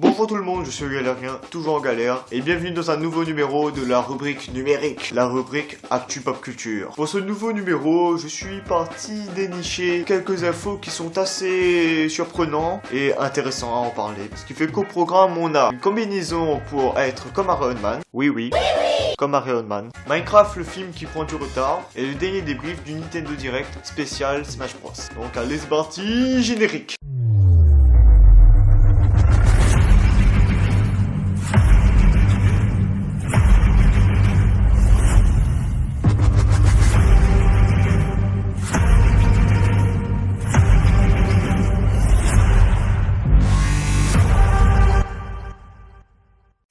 Bonjour tout le monde, je suis Galérien, toujours en galère, et bienvenue dans un nouveau numéro de la rubrique numérique, la rubrique Actu Pop Culture. Pour ce nouveau numéro, je suis parti dénicher quelques infos qui sont assez surprenants et intéressants à en parler. Ce qui fait qu'au programme, on a une combinaison pour être comme Iron Man, oui, comme Iron Man, Minecraft le film qui prend du retard, et le dernier débrief du Nintendo Direct spécial Smash Bros. Donc allez c'est parti, générique.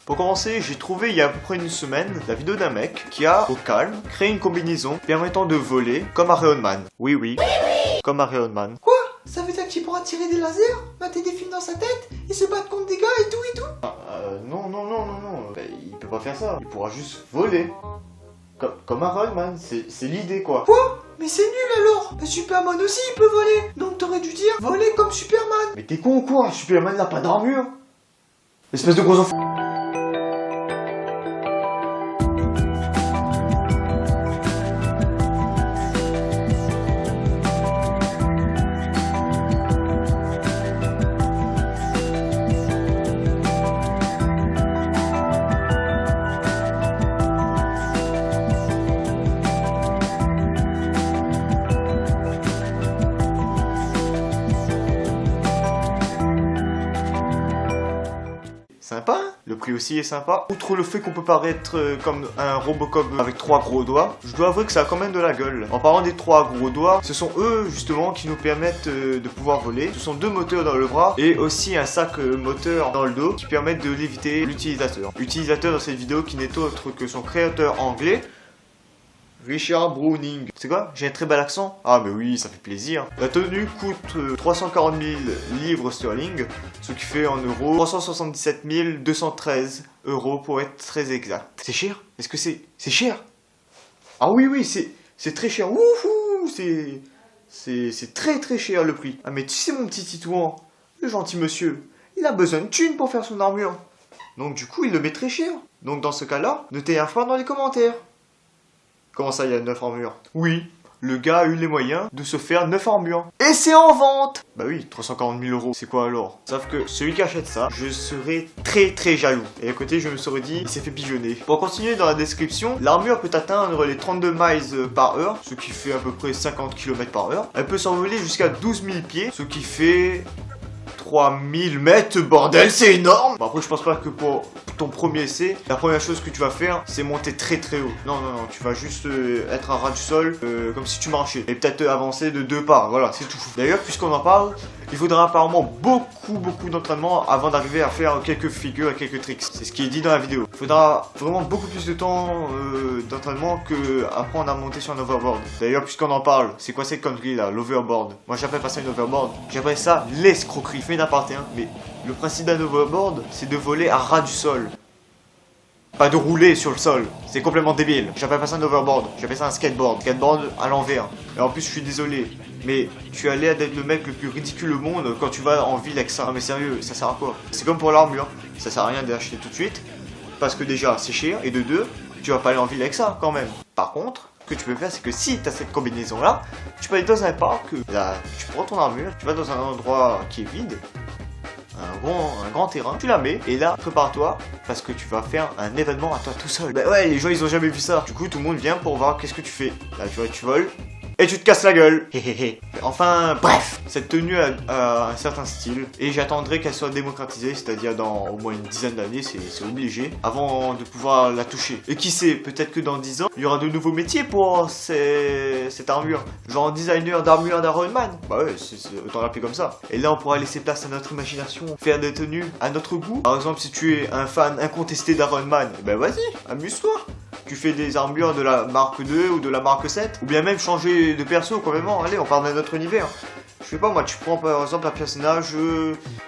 Pour commencer, j'ai trouvé il y a à peu près une semaine la vidéo d'un mec qui a, au calme, créé une combinaison permettant de voler comme Iron Man. Oui, comme Iron Man. Quoi? Ça veut dire qu'il pourra tirer des lasers, mater des films dans sa tête, et se battre contre des gars et tout Non. Il peut pas faire ça. Il pourra juste voler. Comme Iron Man, c'est l'idée quoi. Quoi? Mais c'est nul alors! Superman aussi il peut voler! Donc t'aurais dû dire voler comme Superman! Mais t'es con ou quoi? Superman n'a pas d'armure. Espèce de gros enfant. Sympa, hein? Le prix aussi est sympa. Outre le fait qu'on peut paraître comme un Robocop avec 3 gros doigts, je dois avouer que ça a quand même de la gueule. En parlant des 3 gros doigts, ce sont eux justement qui nous permettent de pouvoir voler. Ce sont 2 moteurs dans le bras et aussi un sac moteur dans le dos qui permettent de léviter l'utilisateur. L'utilisateur dans cette vidéo qui n'est autre que son créateur anglais, Richard Browning. C'est quoi? J'ai un très bel accent? Ah mais oui, ça fait plaisir. La tenue coûte 340 000 livres sterling, ce qui fait en euros 377 213 euros pour être très exact. C'est cher? Est-ce que c'est cher? Ah oui, c'est très cher. Wouhou, c'est très cher le prix. Ah mais tu sais mon petit Titouan, le gentil monsieur, il a besoin de thunes pour faire son armure. Donc du coup il le met très cher. Donc dans ce cas-là, notez un frein dans les commentaires. Comment ça, il y a 9 armures? Oui, le gars a eu les moyens de se faire 9 armures. Et c'est en vente! Bah oui, 340 000 euros, c'est quoi alors? Sauf que celui qui achète ça, je serais très jaloux. Et à côté, je me serais dit, il s'est fait pigeonner. Pour continuer dans la description, l'armure peut atteindre les 32 miles par heure, ce qui fait à peu près 50 km par heure. Elle peut s'envoler jusqu'à 12 000 pieds, ce qui fait 3000 mètres, bordel, c'est énorme! Bon, après, je pense pas que pour ton premier essai, la première chose que tu vas faire, c'est monter très haut. Non, tu vas juste être à ras du sol, comme si tu marchais. Et peut-être avancer de 2 pas, voilà, c'est tout. D'ailleurs, puisqu'on en parle, il faudra apparemment beaucoup d'entraînement avant d'arriver à faire quelques figures et quelques tricks. C'est ce qui est dit dans la vidéo. Il faudra vraiment beaucoup plus de temps d'entraînement que apprendre à monter sur un overboard. D'ailleurs, puisqu'on en parle, c'est quoi cette connerie là, l'overboard? Moi, j'appelle pas ça une overboard, j'appelle ça l'escroquerie. Fait n'importe hein, mais le principe d'un overboard, c'est de voler à ras du sol. Pas de rouler sur le sol, c'est complètement débile. J'appelle pas ça un overboard, j'appelle ça un skateboard. Skateboard à l'envers. Et en plus, je suis désolé, mais tu as l'air d'être le mec le plus ridicule au monde quand tu vas en ville avec ça. Mais sérieux, ça sert à quoi? C'est comme pour l'armure, ça sert à rien d'acheter tout de suite. Parce que déjà, c'est cher, et de deux, tu vas pas aller en ville avec ça quand même. Par contre, ce que tu peux faire, c'est que si tu as cette combinaison là, tu peux aller dans un parc, là, tu prends ton armure, tu vas dans un endroit qui est vide, un grand terrain, tu la mets, et là, prépare-toi, parce que tu vas faire un événement à toi tout seul. Bah ouais, les gens ils ont jamais vu ça. Du coup, tout le monde vient pour voir qu'est-ce que tu fais. Là, tu vois, tu voles. Et tu te casses la gueule. Enfin, bref, cette tenue a un certain style et j'attendrai qu'elle soit démocratisée, c'est-à-dire dans au moins une dizaine d'années, c'est obligé, avant de pouvoir la toucher. Et qui sait, peut-être que dans 10 ans, il y aura de nouveaux métiers pour cette armure. Genre designer d'armure d'Iron Man. Bah ouais, autant l'appeler comme ça. Et là, on pourra laisser place à notre imagination, faire des tenues à notre goût. Par exemple, si tu es un fan incontesté d'Iron Man, ben vas-y, amuse-toi. Tu fais des armures de la marque 2 ou de la marque 7, ou bien même changer de perso complètement. Allez, on parle d'un autre univers. Je sais pas moi, tu prends par exemple un personnage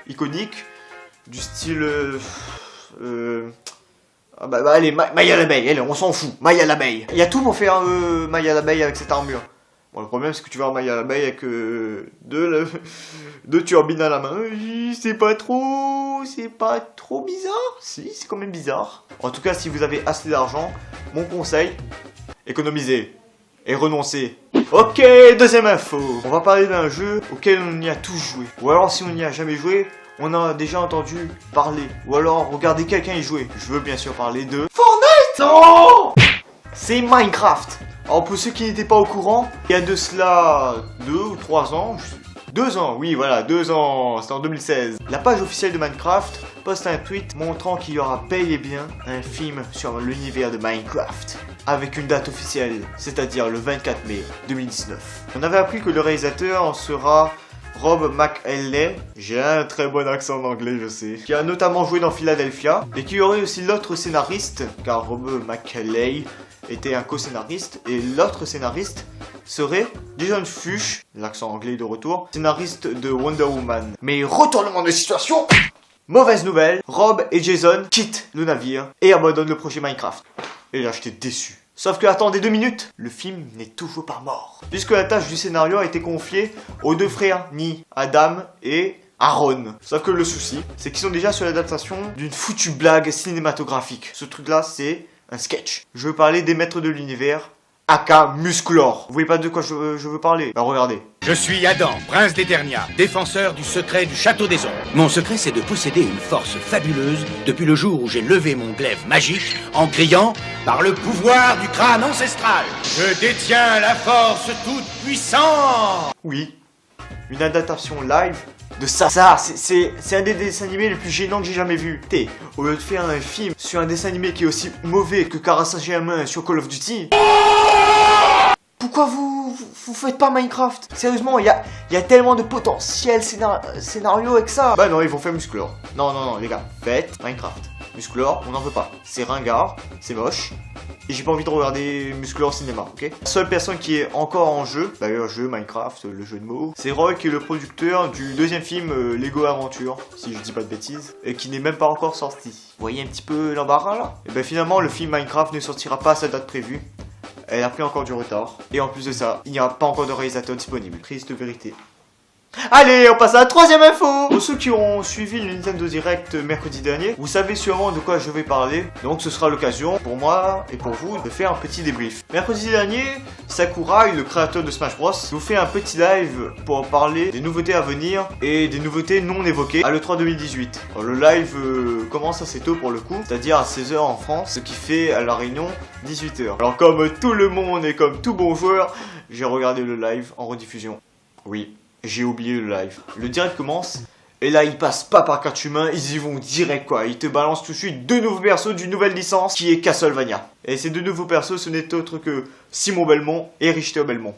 iconique du style Ah allez, Maya l'abeille, allez, on s'en fout, Maya l'abeille. Il y a tout pour faire Maya l'abeille avec cette armure. Bon, le problème c'est que tu vas armailler à l'abeille avec deux turbines à la main. C'est pas trop bizarre. Si, c'est quand même bizarre. En tout cas, si vous avez assez d'argent, mon conseil, économisez et renoncez. Ok, deuxième info. On va parler d'un jeu auquel on y a tous joué. Ou alors si on n'y a jamais joué, on a déjà entendu parler. Ou alors regardez quelqu'un y jouer. Je veux bien sûr parler de Fortnite. Non, c'est Minecraft. Alors pour ceux qui n'étaient pas au courant, il y a de cela 2 ou 3 ans, 2 ans, oui voilà, 2 ans, c'était en 2016. La page officielle de Minecraft poste un tweet montrant qu'il y aura bel et bien un film sur l'univers de Minecraft. Avec une date officielle, c'est-à-dire le 24 mai 2019. On avait appris que le réalisateur sera Rob McElhenney, j'ai un très bon accent en anglais je sais, qui a notamment joué dans Philadelphia, et qui aurait aussi l'autre scénariste, car Rob McElhenney était un co-scénariste, et l'autre scénariste serait Jason Fuchs, l'accent anglais de retour, scénariste de Wonder Woman. Mais retournement de situation, mauvaise nouvelle, Rob et Jason quittent le navire et abandonnent le projet Minecraft. Et là j'étais déçu. Sauf que attendez 2 minutes, le film n'est toujours pas mort. Puisque la tâche du scénario a été confiée aux 2 frères Ni, Adam et Aaron. Sauf que le souci, c'est qu'ils sont déjà sur l'adaptation d'une foutue blague cinématographique. Ce truc là c'est un sketch. Je veux parler des maîtres de l'univers, aka Musclor. Vous voyez pas de quoi je veux parler? Bah regardez. Je suis Adam, prince d'Eternia, défenseur du secret du château des ombres. Mon secret, c'est de posséder une force fabuleuse depuis le jour où j'ai levé mon glaive magique en criant « Par le pouvoir du crâne ancestral, je détiens la force toute puissante !» Oui, une adaptation live de ça. Ça, c'est un des dessins animés les plus gênants que j'ai jamais vu. Au lieu de faire un film sur un dessin animé qui est aussi mauvais que Kara Saint-Germain sur Call of Duty, pourquoi vous faites pas Minecraft? Sérieusement, il y a tellement de potentiel scénario avec ça. Bah non, ils vont faire Musclor. Non, les gars, faites Minecraft. Musclor, on n'en veut pas. C'est ringard, c'est moche. Et j'ai pas envie de regarder Musclor au cinéma, ok? La seule personne qui est encore en jeu, d'ailleurs jeu Minecraft, le jeu de mots, c'est Roy qui est le producteur du deuxième film Lego Aventure, si je dis pas de bêtises, et qui n'est même pas encore sorti. Vous voyez un petit peu l'embarras là? Et ben finalement le film Minecraft ne sortira pas à sa date prévue. Elle a pris encore du retard. Et en plus de ça, il n'y a pas encore de réalisateur disponible. Triste vérité. Allez, on passe à la troisième info. Pour ceux qui ont suivi le Nintendo Direct mercredi dernier, vous savez sûrement de quoi je vais parler. Donc ce sera l'occasion pour moi et pour vous de faire un petit débrief. Mercredi dernier, Sakurai, le créateur de Smash Bros, nous fait un petit live pour parler des nouveautés à venir et des nouveautés non évoquées à l'E3 2018. Alors, le live commence assez tôt pour le coup, c'est-à-dire à 16h en France, ce qui fait à la Réunion 18h. Alors comme tout le monde et comme tout bon joueur, j'ai regardé le live en rediffusion. Oui. J'ai oublié le live. Le direct commence, et là ils passent pas par 4 humains, ils y vont direct quoi. Ils te balancent tout de suite 2 nouveaux persos d'une nouvelle licence qui est Castlevania. Et ces 2 nouveaux persos ce n'est autre que Simon Belmont et Richter Belmont.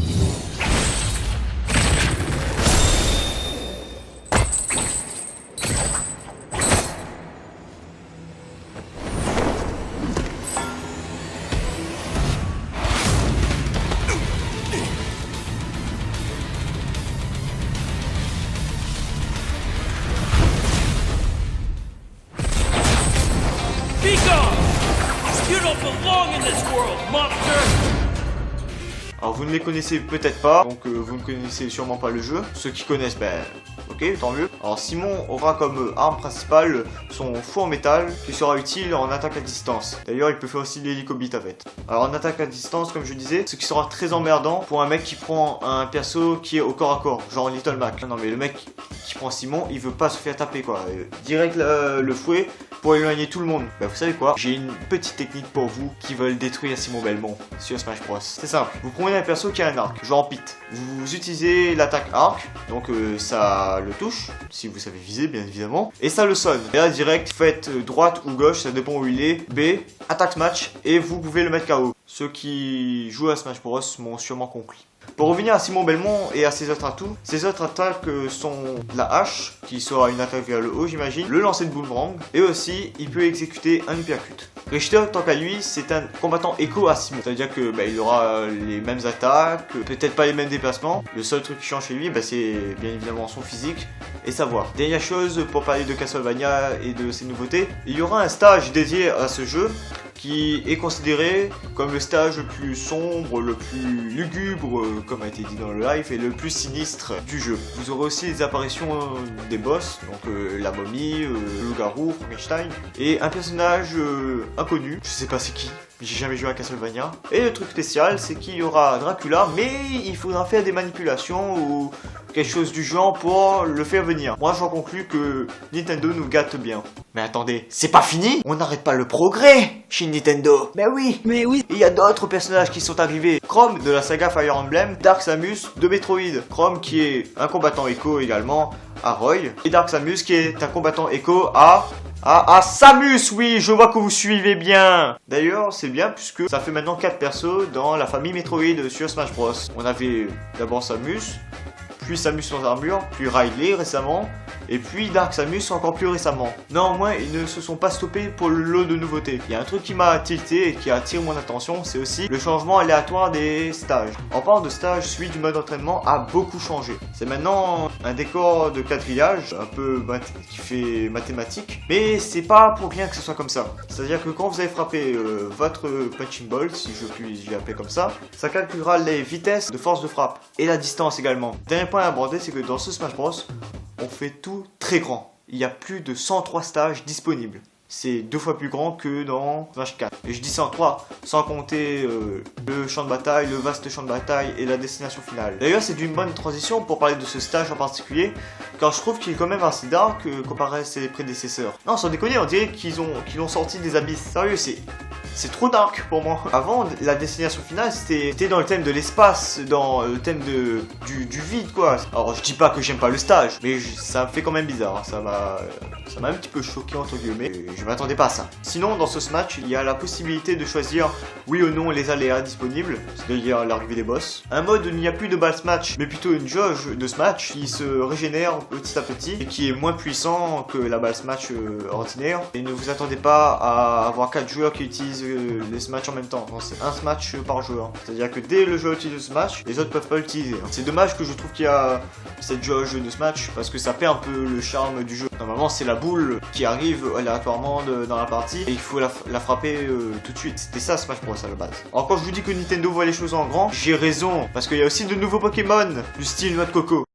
Be gone! You don't belong in this world, monster! Alors vous ne les connaissez peut-être pas, donc vous ne connaissez sûrement pas le jeu. Ceux qui connaissent, ben ok, tant mieux. Alors Simon aura comme arme principale son fou en métal qui sera utile en attaque à distance. D'ailleurs il peut faire aussi l'hélicobite avec. Alors en attaque à distance, comme je disais, ce qui sera très emmerdant pour un mec qui prend un perso qui est au corps à corps, genre Little Mac. Non mais le mec qui prend Simon, il veut pas se faire taper quoi. Direct le fouet pour éloigner tout le monde. Bah vous savez quoi, j'ai une petite technique pour vous qui veulent détruire Simon Belmont sur Smash Bros. C'est simple, vous prenez un perso qui a un arc, genre Pete. Vous utilisez l'attaque arc, donc ça le touche, si vous savez viser bien évidemment, et ça le sonne. Et là direct, faites droite ou gauche, ça dépend où il est, B, attaque match, et vous pouvez le mettre KO. Ceux qui jouent à Smash Bros m'ont sûrement compris. Pour revenir à Simon Belmont et à ses autres atouts, ses autres attaques sont la hache, qui sera une attaque vers le haut j'imagine, le lancer de boomerang, et aussi il peut exécuter un uppercut. Richter, tant qu'à lui, c'est un combattant écho à Simon, c'est-à-dire que il aura les mêmes attaques, peut-être pas les mêmes déplacements. Le seul truc qui change chez lui, c'est bien évidemment son physique et sa voix. Dernière chose pour parler de Castlevania et de ses nouveautés, il y aura un stage dédié à ce jeu qui est considéré comme le stage le plus sombre, le plus lugubre, comme a été dit dans le live, et le plus sinistre du jeu. Vous aurez aussi les apparitions des boss, donc la momie, le loup-garou, Frankenstein, et un personnage inconnu, je sais pas c'est qui. J'ai jamais joué à Castlevania. Et le truc spécial, c'est qu'il y aura Dracula, mais il faudra faire des manipulations ou quelque chose du genre pour le faire venir. Moi, j'en conclus que Nintendo nous gâte bien. Mais attendez, c'est pas fini? On n'arrête pas le progrès chez Nintendo. Mais oui. Il y a d'autres personnages qui sont arrivés. Chrome de la saga Fire Emblem, Dark Samus de Metroid. Chrome qui est un combattant Echo également à Roy. Et Dark Samus qui est un combattant Echo à Samus, oui, je vois que vous suivez bien. D'ailleurs, c'est bien puisque ça fait maintenant 4 persos dans la famille Metroid sur Smash Bros. On avait d'abord Samus, puis Samus sans armure, puis Riley récemment, et puis Dark Samus encore plus récemment. Néanmoins, ils ne se sont pas stoppés pour le lot de nouveautés. Il y a un truc qui m'a tilté et qui attire mon attention, c'est aussi le changement aléatoire des stages. En parlant de stage, celui du mode entraînement a beaucoup changé. C'est maintenant un décor de quadrillage, un peu qui fait mathématique, mais c'est pas pour rien que ce soit comme ça. C'est-à-dire que quand vous allez frapper votre punching ball, si je puis l'appeler comme ça calculera les vitesses de force de frappe et la distance également. Dernier point à aborder, c'est que dans ce Smash Bros, on fait tout très grand. Il y a plus de 103 stages disponibles. C'est 2 fois plus grand que dans Smash 4. Et je dis 103 sans compter le champ de bataille, le vaste champ de bataille et la destination finale. D'ailleurs, c'est une bonne transition pour parler de ce stage en particulier, car je trouve qu'il est quand même assez dark comparé à ses prédécesseurs. Non, sans déconner, on dirait qu'ils ont sorti des abysses. Sérieux, c'est trop dark pour moi. Avant, la destination finale, c'était dans le thème de l'espace, dans le thème du vide, quoi. Alors, je dis pas que j'aime pas le stage, mais ça me fait quand même bizarre. Hein. Ça m'a un petit peu choqué, entre guillemets. Et je m'attendais pas à ça. Sinon, dans ce Smash, il y a la possibilité de choisir oui ou non les aléas disponibles, c'est-à-dire l'arrivée des boss. Un mode où il n'y a plus de ball smash, mais plutôt une jauge de smash qui se régénère petit à petit et qui est moins puissant que la balle smash ordinaire. Et ne vous attendez pas à avoir 4 joueurs qui utilisent les smash en même temps. C'est un smash par joueur. C'est-à-dire que dès le joueur utilise le smash, les autres peuvent pas l'utiliser. C'est dommage que je trouve qu'il y a cette jauge de smash parce que ça perd un peu le charme du jeu. Normalement, c'est la boule qui arrive aléatoirement dans la partie et il faut la frapper tout de suite. C'était ça Smash Bros à la base. Alors quand je vous dis que Nintendo voit les choses en grand, j'ai raison parce qu'il y a aussi de nouveaux Pokémon du style Noix de Coco.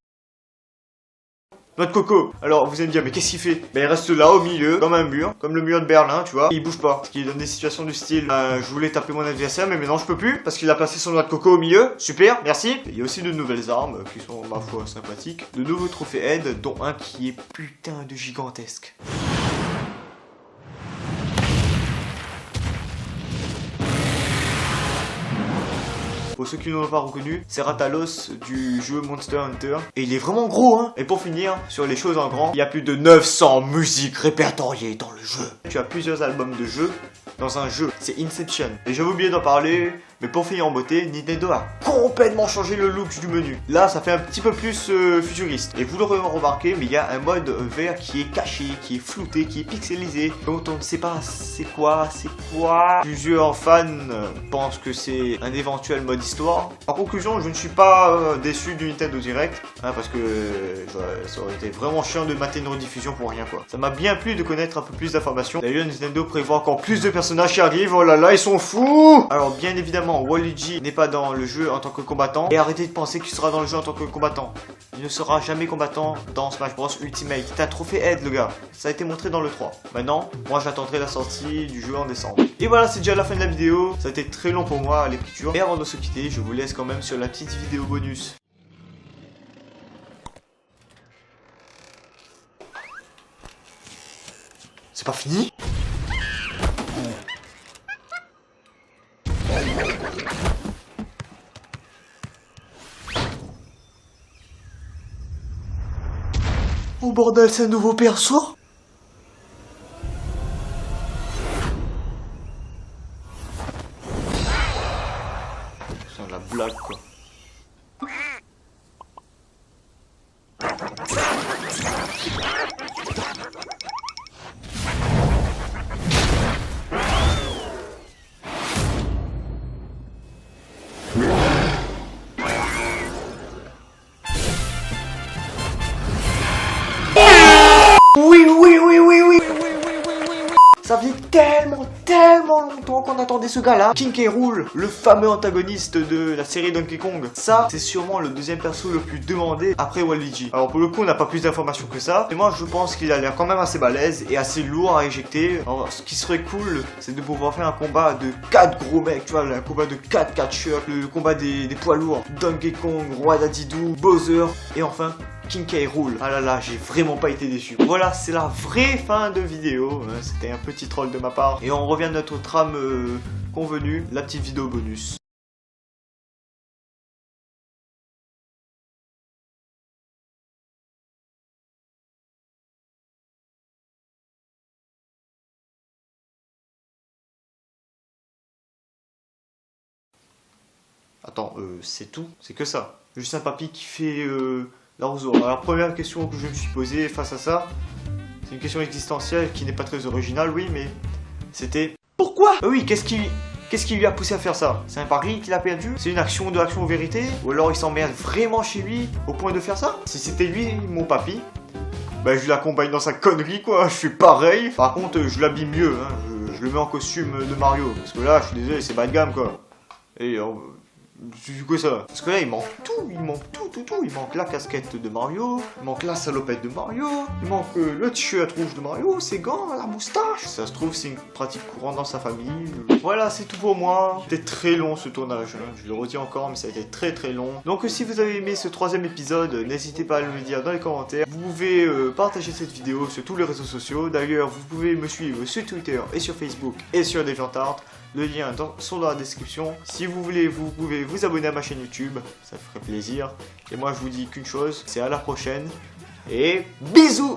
Noix de Coco. Alors vous allez me dire mais qu'est-ce qu'il fait? Ben il reste là au milieu comme un mur, comme le mur de Berlin, tu vois. Et il bouge pas. Ce qui donne des situations du style je voulais taper mon adversaire mais maintenant je peux plus parce qu'il a placé son Noix de Coco au milieu. Super, merci. Il y a aussi de nouvelles armes qui sont ma foi sympathiques. De nouveaux trophées aide dont un qui est putain de gigantesque. Pour ceux qui ne l'ont pas reconnu, c'est Ratalos du jeu Monster Hunter. Et il est vraiment gros, hein. Et pour finir, sur les choses en grand, il y a plus de 900 musiques répertoriées dans le jeu. Tu as plusieurs albums de jeu dans un jeu. C'est Inception. Et j'avais oublié d'en parler, mais pour finir en beauté, Nintendo a complètement changé le look du menu. Là, ça fait un petit peu plus futuriste. Et vous l'aurez remarqué, mais il y a un mode vert qui est caché, qui est flouté, qui est pixelisé, dont on ne sait pas c'est quoi. Plusieurs fans pensent que c'est un éventuel mode histoire. En conclusion, je ne suis pas déçu du Nintendo Direct, hein, parce que ça aurait été vraiment chiant de mater une rediffusion pour rien, quoi. Ça m'a bien plu de connaître un peu plus d'informations. D'ailleurs, Nintendo prévoit encore plus de personnages qui arrivent. Oh là là, ils sont fous! Alors, bien évidemment, Waluigi n'est pas dans le jeu en tant que combattant. Et arrêtez de penser qu'il sera dans le jeu en tant que combattant. Il ne sera jamais combattant dans Smash Bros Ultimate. C'est un trophée aide, le gars. Ça a été montré dans le 3. Maintenant, moi j'attendrai la sortie du jeu en décembre. Et voilà, c'est déjà la fin de la vidéo. Ça a été très long pour moi à l'écriture. Et avant de se quitter, je vous laisse quand même sur la petite vidéo bonus. C'est pas fini ? Oh bordel, c'est un nouveau perso? C'est la blague quoi. Ça faisait tellement longtemps qu'on attendait ce gars-là. King K. Rool, le fameux antagoniste de la série Donkey Kong. Ça, c'est sûrement le deuxième perso le plus demandé après Waluigi. Alors pour le coup, on n'a pas plus d'informations que ça. Mais moi, je pense qu'il a l'air quand même assez balèze et assez lourd à éjecter. Alors, ce qui serait cool, c'est de pouvoir faire un combat de 4 gros mecs, tu vois, un combat de 4 catcheurs, le combat des poids lourds. Donkey Kong, Roi Dadidou, Bowser et enfin King K. Rool. Ah là là, j'ai vraiment pas été déçu. Voilà, c'est la vraie fin de vidéo. C'était un petit troll de ma part. Et on revient à notre trame convenue, la petite vidéo bonus. Attends, c'est tout? C'est que ça? Juste un papy qui fait l'arrosoir. Alors, première question que je me suis posée face à ça, c'est une question existentielle qui n'est pas très originale, oui, mais c'était... Pourquoi? Oui, qu'est-ce qui lui a poussé à faire ça? C'est un pari qu'il a perdu? C'est une action de l'action vérité? Ou alors il s'emmerde vraiment chez lui au point de faire ça? Si c'était lui, mon papy, bah je l'accompagne dans sa connerie quoi, je suis pareil. Par contre, je l'habille mieux, hein. Je le mets en costume de Mario. Parce que là, je suis désolé, c'est bas de gamme quoi. Et... c'est quoi ça? Parce que là il manque tout. Il manque la casquette de Mario, il manque la salopette de Mario, il manque le t-shirt rouge de Mario, ses gants, la moustache. Ça se trouve c'est une pratique courante dans sa famille. Voilà, c'est tout pour moi. C'était très long ce tournage, hein. Je le redis encore, mais ça a été très long. Donc si vous avez aimé ce troisième épisode, n'hésitez pas à le dire dans les commentaires. Vous pouvez partager cette vidéo sur tous les réseaux sociaux. D'ailleurs, vous pouvez me suivre sur Twitter et sur Facebook et sur DeviantArt. Le lien sont dans la description. Si vous voulez, vous pouvez vous abonner à ma chaîne YouTube. Ça ferait plaisir. Et moi, je vous dis qu'une chose, c'est à la prochaine. Et bisous!